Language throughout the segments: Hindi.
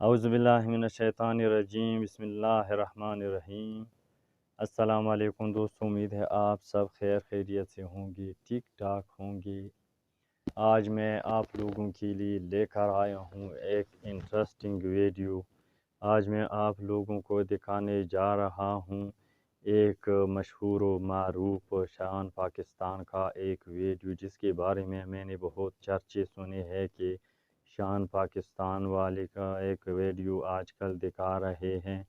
औज़ुबिल्लाहिमिनश्शैतानिर्रजीम बिस्मिल्लाहिर्रहमानिर्रहीम। अस्सलाम वालेकुम दोस्तों, उम्मीद है आप सब खैरियत से होंगे, ठीक ठाक होंगे। आज मैं आप लोगों के लिए लेकर आया हूँ एक इंटरेस्टिंग वीडियो। आज मैं आप लोगों को दिखाने जा रहा हूँ एक मशहूर व मारूफ शान पाकिस्तान का एक वीडियो, जिसके बारे में मैंने बहुत चर्चे सुने हैं कि शान पाकिस्तान वाले का एक वीडियो आजकल दिखा रहे हैं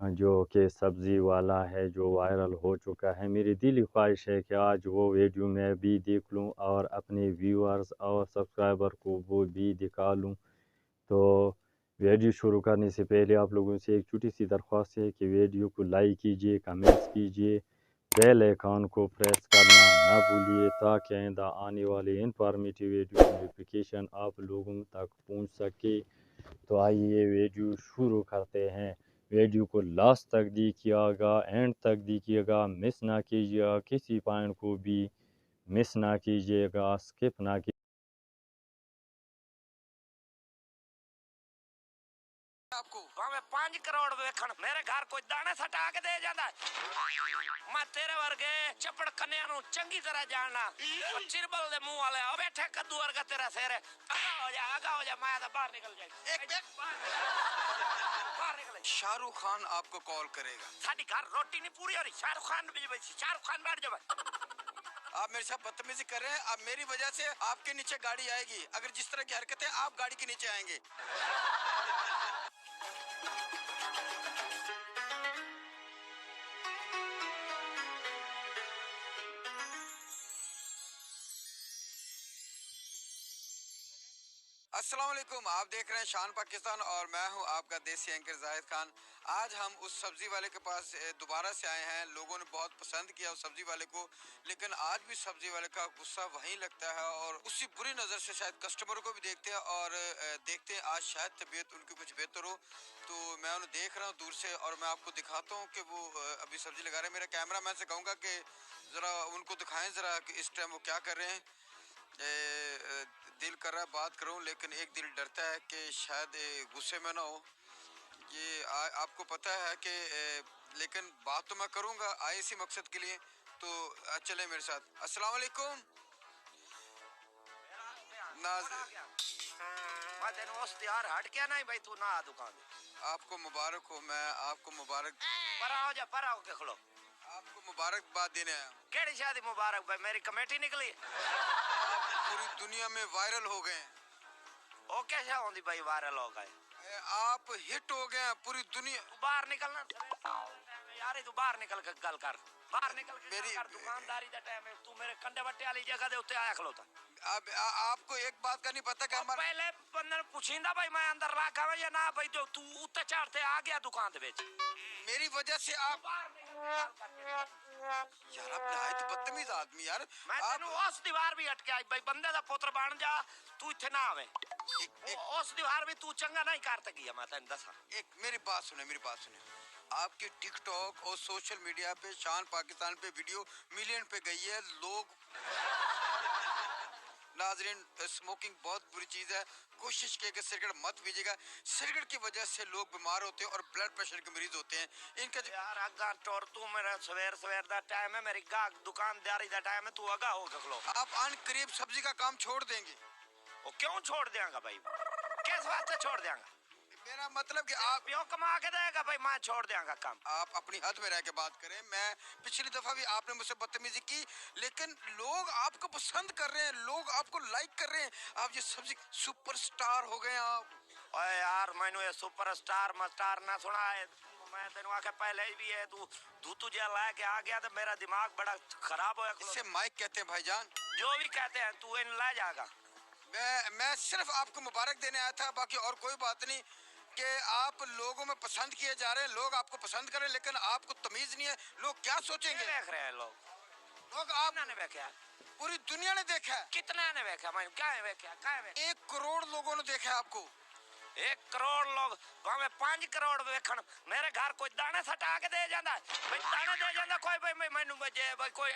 जो कि सब्ज़ी वाला है, जो वायरल हो चुका है। मेरी दिली ख्वाहिश है कि आज वो वीडियो मैं भी देख लूं और अपने व्यूअर्स और सब्सक्राइबर को वो भी दिखा लूं। तो वीडियो शुरू करने से पहले आप लोगों से एक छोटी सी दरख्वास्त है कि वीडियो को लाइक कीजिए, कमेंट्स कीजिए, बेल आइकन को प्रेस करना ना भूलिए, ताकि आइंदा आने वाले इंफॉर्मेटिव वीडियो की नोटिफिकेशन आप लोगों तक पहुंच सके। तो आइए वीडियो शुरू करते हैं। वीडियो को लास्ट तक देखिएगा, एंड तक देखिएगा, मिस ना कीजिएगा, किसी पॉइंट को भी मिस ना कीजिएगा, स्किप ना कीजिए। आपको भावे 5 करोड़ वेखण मेरे घर कोई दाने सटा के दे जांदा मैं तेरे वर्गे चपड़ कन्या नु चंगी तरह जानना चिरबल दे मुंह वाले ओ बैठे कद्दू वर्गा तेरा सिर आगा हो जा मैं तो बाहर निकल जाए बाहर निकल। शाहरुख खान आपको कॉल करेगा, साडी घर रोटी नहीं पूरी हो रही, शाहरुख खान भी शाहरुख खान बैठ जाओ। आप मेरे साथ बदतमीजी कर रहे हैं, अब मेरी वजह से आपके नीचे गाड़ी आएगी, अगर जिस तरह की हरकतें आप गाड़ी के नीचे आएंगे। अस्सलाम वालेकुम, आप देख रहे हैं शान पाकिस्तान और मैं हूं आपका देसी एंकर जाहिद खान। आज हम उस सब्जी वाले के पास दोबारा से आए हैं। लोगों ने बहुत पसंद किया उस सब्जी वाले को, लेकिन आज भी सब्जी वाले का गुस्सा वहीं लगता है और उसी बुरी नज़र से शायद कस्टमरों को भी देखते हैं और देखते हैं आज शायद तबीयत उनकी कुछ बेहतर हो। तो मैं उन्हें देख रहा हूँ दूर से और मैं आपको दिखाता हूँ कि वो अभी सब्जी लगा रहे हैं। मेरा कैमरा मैन से कहूँगा कि ज़रा उनको दिखाएं ज़रा कि इस टाइम वो क्या कर रहे हैं। दिल कर रहा है बात करूं, लेकिन एक दिल डरता है कि शायद गुस्से में ना हो। ये आपको पता है कि लेकिन बात तो मैं करूंगा आए इसी मकसद के लिए। तो चले मेरे साथ। अस्सलाम वालेकुम। मैं तेन उस यार हट क्या नहीं भाई, तू ना दुकान। आपको मुबारक हो, मैं आपको मुबारक पर आओ जा पर आओ के खलो, आपको मुबारकबाद देने आया हूं। केड़ी शादी मुबारक भाई, मेरी कमेटी निकली। पूरी दुनिया में वायरल हो गए। ओ कैसे होंदी भाई वायरल हो गए? आप हिट हो गए पूरी दुनिया। तू बाहर निकलना यार, तू बाहर निकल के गल कर, बाहर निकल के मेरी कर, दुकानदारी दा टाइम है। तू मेरे कंडे बट्टे वाली जगह दे उत्ते आया खलोता। अब आपको एक बात का नहीं पता कि हमारा पहले बंदे पूछिंदा भाई मैं अंदर ला के या ना भाई, जो तू उत्ते चढ़ते आ गया दुकान दे बेच, मेरी वजह से आप यार आप नहायत बदतमीज आदमी यार। मैं तेनू उस दीवार भी अटके आई भाई, बंदे दा पुत्र बन जा, तू इथे ना आवे। उस दीवार भी तू चंगा नहीं कर सकी। मैं तेन दसा एक मेरी बात सुने, मेरी बात सुने। आपकी टिकटॉक और सोशल मीडिया पे शान पाकिस्तान पे वीडियो मिलियन पे गई है। लोग नाजरीन, स्मोकिंग बहुत बुरी चीज़ है। कोशिश किए कि सिगरेट मत पीजिएगा। सिगरेट की वजह से लोग बीमार होते हैं और ब्लड प्रेशर के मरीज होते हैं। इनका यार अगा टोर तू मेरा सवेर सवेर दा टाइम है, मेरी गा दुकानदारी दा टाइम है, तू अगा हो गखलो। आप अन करीब सब्जी का काम छोड़ देंगे। वो क्यों छोड़ देंगा भाई, किस वास्ते छोड़ देंगा? मेरा मतलब कि आप क्यों कमा के देगा भाई, मैं छोड़ देंगा काम। आप अपनी हद में रह के बात करें। मैं पिछली दफा भी आपने मुझसे बदतमीजी की, लेकिन लोग आपको पसंद कर रहे हैं, लोग आपको लाइक कर रहे हैं। आप ये सब्जी सुपरस्टार हो गए आप। ओए यार मैंने ये सुपरस्टार मस्टार ना सुना है। मैं तेनू आके पहले ही भी है, तू तुझे ला के आ गया तो मेरा दिमाग बड़ा खराब हो गया। इसे माइक कहते हैं भाईजान, जो भी कहते हैं, तू इन ला जाएगा। मैं सिर्फ आपको मुबारक देने आया था, बाकी और कोई बात नहीं। कि आप लोगों में पसंद किए जा रहे हैं, लोग आपको पसंद करें, लेकिन आपको तमीज नहीं है। लोग क्या सोचेंगे? देख रहे हैं लोग आपने देखा, पूरी दुनिया ने देखा। कितने ने देखा? मैं क्या है देखा, क्या है? 1 करोड़ लोगों ने देखा आपको। 1 करोड़ लोग भावे 5 करोड़ वेखण मेरे घर कोई दाने सटा के दे जांदा है भाई, दाने दे जांदा कोई भाई, मैनू जे भाई कोई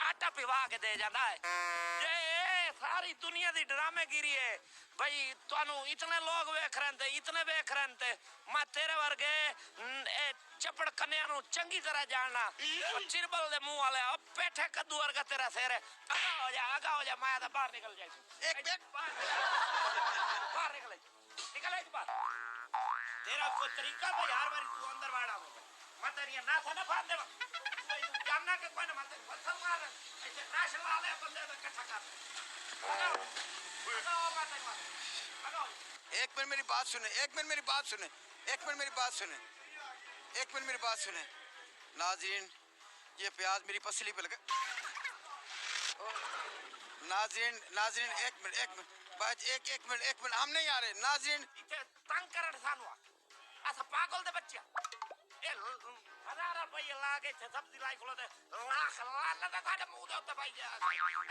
आटा पिवा के दे जांदा है। जे सारी दुनिया दी ड्रामेगिरी है भाई तुहानू इतने लोग वेख रहे थे इतने वेख रहे थे मैं तेरे वर्गे चपड़ कन्या नु चंगी तरह जानना चिरबल दे मुंह वाले पेठे कद्दू वर्गा तेरा सिर है आगा हो जा मैं तो बाहर निकल जाए एक बाहर निकल बाहर तेरा कोई तरीका भाई हर बारी तू अंदर बाड़ा हो मैं तेरी ना था ना फाड़ दे जानना के कोई ना मत पत्थर मार ऐसे नाश ला ले बंदे का इकट्ठा कर एक मिनट मेरी बात सुने, एक मिनट मेरी बात सुने, एक मिनट मेरी बात सुने, एक मिनट मेरी बात सुने। नाज़रीन ये प्याज मेरी पसली पे लगा। नाज़रीन नाज़रीन एक मिनट बाज एक मिनट हम नहीं आ रहे नाज़रीन तंग करन सानू ऐसा पागल दे बच्चा ए हजार रुपये लागे थे सब्जी लाई खलो दे लाख लाल दा साडे मुंह दे उत्ते भाई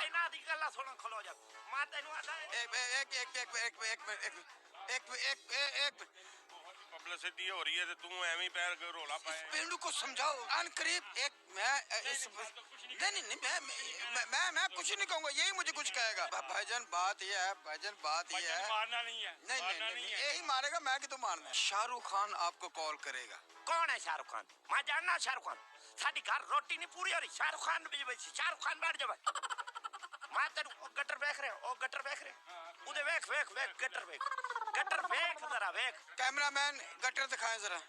ए ना दी गल्ला सुन खलो जा मां तेनु आता एक पब्लिसिटी हो रही है तो तू एवं ही पैर रोला पाए पेंडू को समझाओ अनकरीब एक मैं कुछ नहीं कहूँगा यही मुझे कुछ कहेगा भाईजान बात ये है मारना नहीं है नहीं यही मारेगा मैं कि तू मारना है शाहरुख खान आपको कॉल करेगा कौन है शाहरुख खान मैं जानना शाहरुख खान साडी घर रोटी नहीं पूरी हो रही शाहरुख खान भी शाहरुख खान बैठ जावे मैं तेन गटर देख रहे उधर वेख गटर वेख जरा वेख कैमरामैन गटर दिखाएं जरा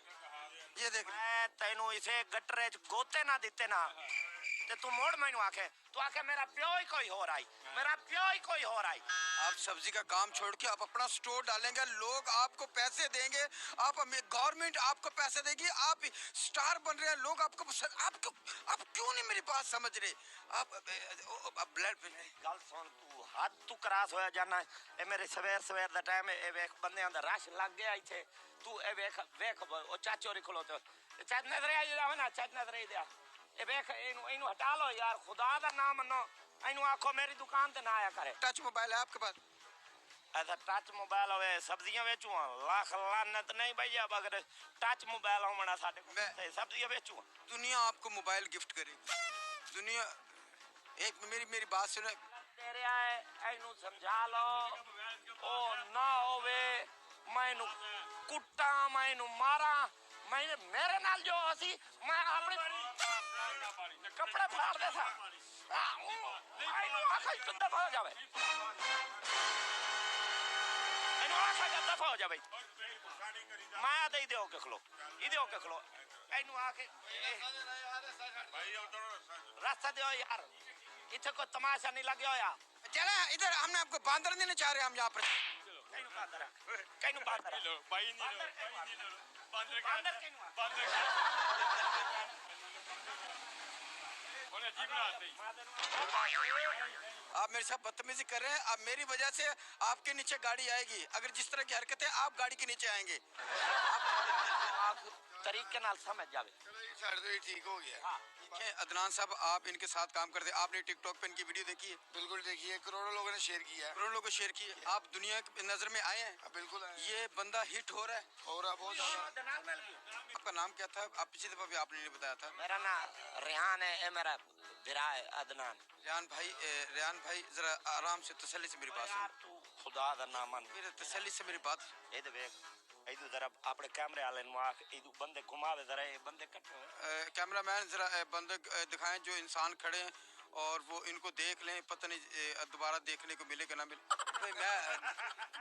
ये देख मैं तेनू इसे गटरे च गोते ना दिते ना ते तू मोड़ मैनू आखे तू आखे मेरा प्यो ही कोई हो रहा है आप सब्जी का काम छोड़ के आप अपना स्टोर डालेंगे लोग आपको पैसे देंगे आप गवर्नमेंट आपको पैसे देगी आप स्टार बन रहे हैं लोग आपको आप क्यों नहीं मेरी बात समझ रहे आप ब्लड गल सुन तू हद तू क्रॉस होया जाना ए मेरे सवेर दा टाइम ए वेख बंदे दा रश लग गया इथे तू ए वेख ओ चाचो री खलोते चाच नजर आई जावे ना चाच नजर आई दे ए वेख इनु हटा लो यार खुदा दा नाम मनो इनु आखो मेरी दुकान ते ना आया करे टच मोबाइल है आपके पास ऐसा टच मोबाइल होवे सब्जियां बेचू लाख लानत नहीं भैया अगर टच मोबाइल हो मना साडे को सब्जियां बेचू दुनिया आपको मोबाइल गिफ्ट करेगी दुनिया एक मेरी बात सुनो तेरे आए इनु समझा लो ओ ना होवे मैनू कुट्टा मैनू मारा मैंने मेरे नाल जो हसी मैं अपने कपड़े फाड़ दे था इनु आखा दफा हो जावे इनु आखा दफा हो जावे मैं दे दो के खलो इनु आके रास्ता दो यार इथे कोई तमाशा नहीं लगे होया चला इधर हमने आपको बांदर देना चाह रहे हम यहाँ पर कहीं बांदर भाई बांदर आप मेरे साथ बदतमीजी कर रहे हैं अब मेरी वजह से आपके नीचे गाड़ी आएगी अगर जिस तरह की हरकत है आप गाड़ी के नीचे आएंगे तरीके नाल समझ जावे तो ठीक हो गया अदनान साहब आप इनके साथ काम करते आपने टिकटॉक पे इनकी वीडियो देखी है बिल्कुल देखी है करोड़ों लोगों ने शेयर किया है करोड़ों लोगों शेयर की है आप दुनिया की नजर में आए हैं बिल्कुल ये बंदा हिट हो रहा है बहुत आपका नाम क्या था आप पिछली दफा भी आपने नहीं बताया था मेरा नाम रेहान है मेरा बिरा है अदनान रेहान भाई जरा आराम से तसल्ली से मेरी बात सुन तू खुदा दा नाम मन मेरे तसल्ली से मेरी बात ए दे देख इधर जरा अपने कैमरे वाले नु आख इधर बंदे घुमावे जरा ये बंदे इकट्ठे कैमरामैन जरा बंदे दिखाएं जो इंसान खड़े हैं और वो इनको देख लें पता नहीं दोबारा देखने को मिलेगा ना मिले मैं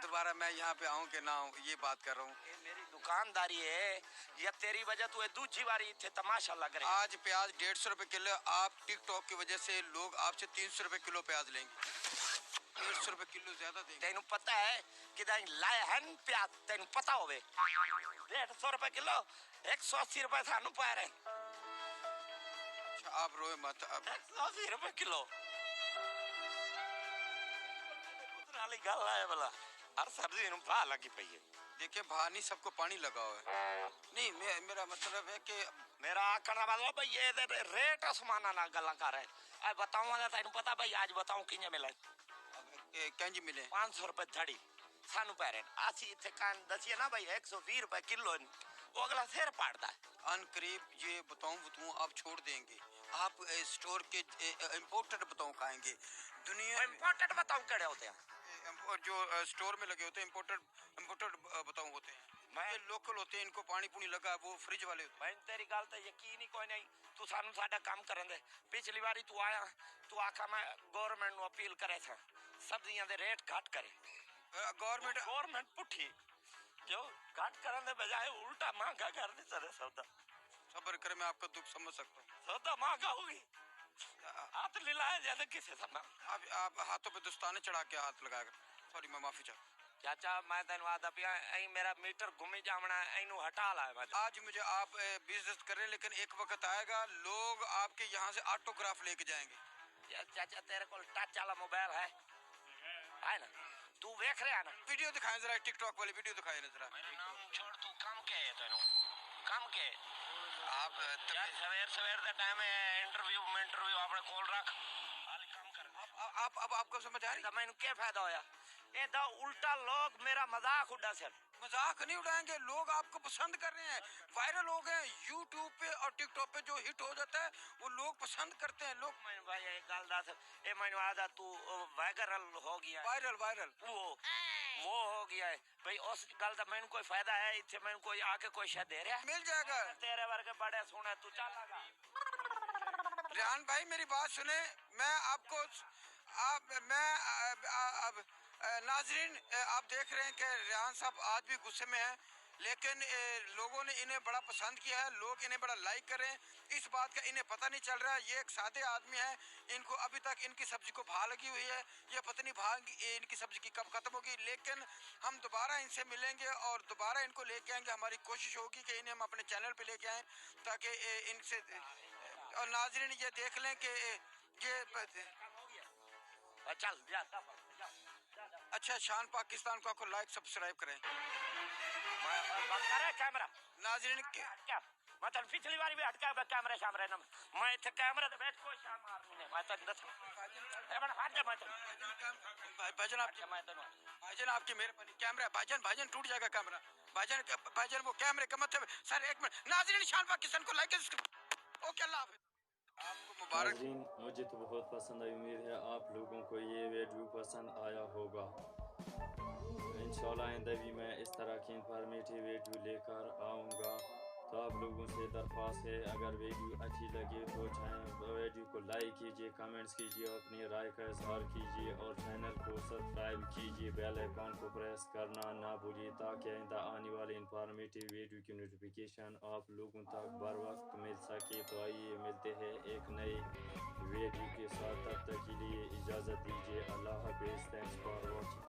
दोबारा मैं यहाँ पे आऊँ कि ना आऊँ ये बात कर रहा हूँ मेरी दुकानदारी है या तेरी वजह तू दूसरी बारी इतने तमाशा लग रहा है आज प्याज 150 रुपए किलो आप टिकटॉक की वजह से लोग आपसे 300 रुपए किलो प्याज लेंगे 150 रुपए किलो ज्यादा देंगे तेन पता है कि लाए हैं प्याज तेन पता होवे 150 रुपए किलो 180 रुपए थानू पा रहे आप रोए मत अब 180 रुपए किलो वाली गल है भला हर सब्जी नु भा लगी पई है देखिए भा नहीं सबको पानी लगा हुआ है नहीं मेरा मतलब है कि मेरा आखना वाला भाई ये रेट आसमाना ना गल्ला कर रहे है बताऊंगा तेन पता भाई आज बताऊं किने मिले कैंजी मिले 500 रुपए धड़ी सानू पै रहे आसी इथे कान दसिए ना भाई 120 रुपए किलो वो अगला शेर पाड़ता है अनकरीब ये बताऊं आप छोड़ देंगे आप स्टोर के इम्पोर्टेड बताऊं खाएंगे दुनिया इंपोर्टेड बताऊं केड़े होते हैं और जो स्टोर में लगे होते हैं इम्पोर्टेड बताऊं होते हैं मैं ये लोकल होते हैं इनको पानी पुनी लगा वो फ्रिज वाले होते मैं तेरी गल ते यकीन ही कोई नहीं तू सानू साडा काम करन दे पिछली बारी तू आया तू आखा मैं गवर्नमेंट नु अपील करे था सब्जियां दे रेट घट करे हैं गवर्नमेंट गवर्नमेंट पुठी जो घट करन दे बजाय उल्टा महंगा कर दे सारे सौदा सब्र करे मैं आपका दुख समझ सकता हूँ सौदा महंगा होगी हाथ लिलाए ज्यादा किसे समा आप हाथों पे दस्ताने चढ़ा के हाथ लगाकर सॉरी मैं माफी चाहता चाचा मैं तेन आदा पिया ऐ मेरा मीटर घूमी जावना इनू हटा ला मैं हूँ आज मुझे आप बिजनेस करें लेकिन एक वक्त आएगा लोग आपके यहाँ से ऑटोग्राफ लेके जाएंगे यार चाचा तेरे को टच वाला मोबाइल है ना तू देख रहा ना वीडियो दिखाएं जरा टिकटॉक वाली वीडियो दिखाएं ना जरा मेरा नाम छोड़ तू काम के है तेनू काम के आप यार सवेर सवेर दा टाइम है इंटरव्यू अपने कॉल रख हाली काम कर आप अब आपको समझ आ रही तो मैंने क्या फायदा होया ये तो उल्टा लोग मेरा मजाक उड़ा सर मजाक नहीं उड़ाएंगे लोग आपको पसंद कर रहे हैं वायरल हो गए यूट्यूब पे और टिकटॉक पे जो हिट हो जाता है वो लोग पसंद करते हैं लोग मैंने भाई एक गल दस ए मैंने आदा तू वायरल हो गया है वायरल वो हो गया है भाई उस गल का मैंने कोई फायदा है इतने मैंने कोई आके कोई शायद दे रहा है मिल जाएगा तेरे वर्गे बड़े सुने तू चलेगा रेहान भाई मेरी बात सुने मैं आपको अब नाजरीन आप देख रहे हैं कि रेहान साहब आज भी गुस्से में हैं लेकिन लोगों ने इन्हें बड़ा पसंद किया है लोग इन्हें बड़ा लाइक कर रहे हैं इस बात का इन्हें पता नहीं चल रहा है ये एक सादे आदमी है इनको अभी तक इनकी सब्जी को भा लगी हुई है ये पता नहीं भा इनकी सब्जी की कब खत्म होगी लेकिन हम दोबारा इनसे मिलेंगे और दोबारा इनको लेके आएंगे हमारी कोशिश होगी कि इन्हें हम अपने चैनल पे लेके आएँ ताकि इनसे और नाजरीन ये देख लें कि ये चल जा अच्छा शान पाकिस्तान को लाइक सब्सक्राइब करें करे कैमरा नाजरीन क्या मैं तेन पिछली बार भी हटका कैमरे शामरे न मैं इतने कैमरे ते बैठ कोई शाम मारनी नहीं मैं तेन दस हट जा मैं भाईजान आपकी मेहरबानी कैमरा भाईजान टूट जाएगा कैमरा भाईजान वो कैमरे का मतलब सर एक मिनट नाजरीन शान पाकिस्तान को लाइक ओके अल्लाह हाफिज़ आपको मुबारक नाज़रीन मुझे तो बहुत पसंद आई उम्मीद है आप लोगों को ये वीडियो पसंद आया होगा इंशाल्लाह आइंदा भी मैं इस तरह की इंफॉर्मेटिव वीडियो लेकर आऊँगा तो आप लोगों से दरख्वास्त है अगर वीडियो अच्छी लगे तो वीडियो को लाइक कीजिए कमेंट्स कीजिए अपनी राय का इजहार कीजिए और चैनल को सब्सक्राइब कीजिए बेल आइकॉन को प्रेस करना ना भूलिए ताकि आइंदा आने वाले इंफॉर्मेटिव वीडियो की नोटिफिकेशन आप लोगों तक बर वक्त मिल सके तो आइए मिलते हैं एक नए वीडियो के साथ तब तक के लिए इजाज़त दीजिए अल्लाह हाफिज़ थैंक्स फॉर वॉचिंग।